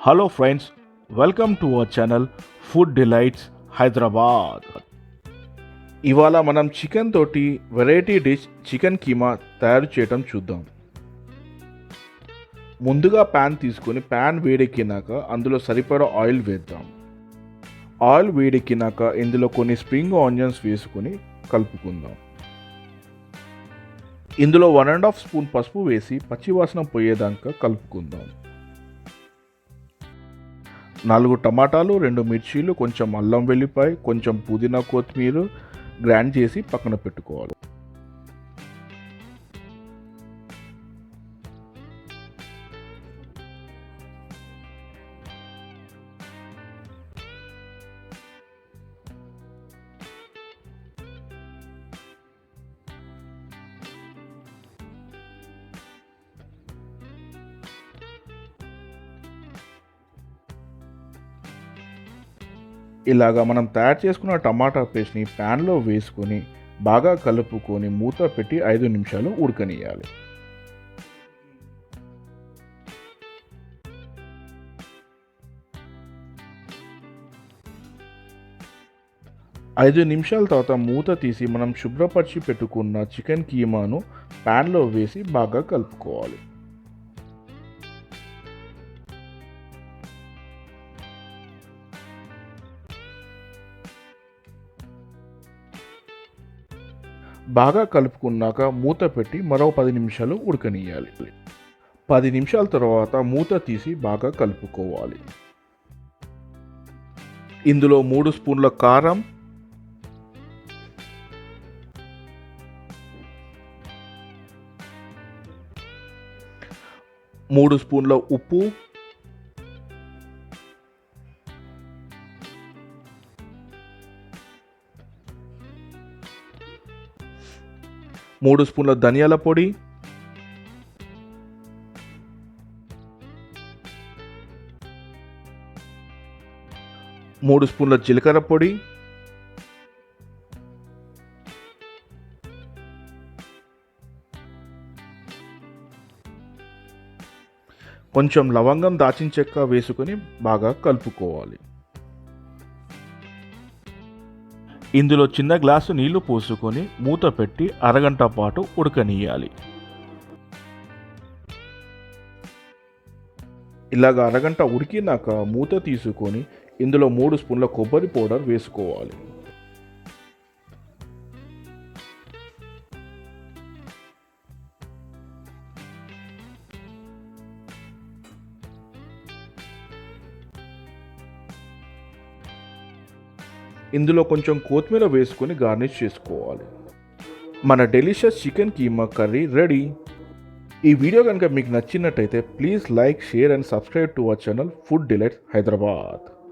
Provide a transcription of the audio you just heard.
Hello friends, welcome to our channel food delights Hyderabad. ఇవాళ మనం chicken తోటి వెరైటీ డిష్ చికెన్ కీమా తయారు చేయటం చూద్దాం. ముందుగా ప్యాన్ తీసుకొని ప్యాన్ వేడెక్కినాక అందులో సరిపడా ఆయిల్ వేద్దాం. ఆయిల్ వేడెక్కినాక ఇందులో కొన్ని స్ప్రింగ్ ఆనియన్స్ వేసుకొని కలుపుకుందాం. ఇందులో 1.5 స్పూన్ పసుపు వేసి పచ్చివాసన పోయేదాకా కలుపుకుందాం. 4 టమాటాలు, 2 మిర్చీలు, కొంచెం అల్లం వెల్లిపాయ, కొంచెం పుదీనా కొత్తిమీర గ్రైండ్ చేసి పక్కన పెట్టుకోవాలి. ఇలాగా మనం తయారు చేసుకున్న టమాటా పేస్ట్ని ప్యాన్లో వేసుకొని బాగా కలుపుకొని మూత పెట్టి 5 నిమిషాలు ఉడకనియాలి. ఐదు నిమిషాల తర్వాత మూత తీసి మనం శుభ్రపరిచి పెట్టుకున్న చికెన్ కీమాను ప్యాన్లో వేసి బాగా కలుపుకోవాలి. బాగా కలుపుకున్నాక మూత పెట్టి మరో 10 నిమిషాలు ఉడకనియాలి. 10 నిమిషాల తర్వాత మూత తీసి బాగా కలుపుకోవాలి. ఇందులో 3 స్పూన్ల కారం, 3 స్పూన్ల ఉప్పు, 3 స్పూన్ల ధనియాల పొడి, 3 స్పూన్ల జీలకర్ర పొడి, కొంచెం లవంగం, దాల్చిన చెక్క వేసుకొని బాగా కలుపుకోవాలి. ఇందులో చిన్న గ్లాసు నీళ్లు పోసుకొని మూత పెట్టి అరగంట పాటు ఉడకనియాలి. ఇలాగ అరగంట ఉడికినాక మూత తీసుకొని ఇందులో 3 స్పూన్ల కొబ్బరి పౌడర్ వేసుకోవాలి. ఇందులో కొంచెం కొత్తిమీర వేసుకొని గార్నిష్ చేసుకోవాలి. మన delicious chicken keema curry ready. ఈ వీడియో కనుక మీకు నచ్చినట్టయితే please like, share and subscribe to our channel food delights Hyderabad.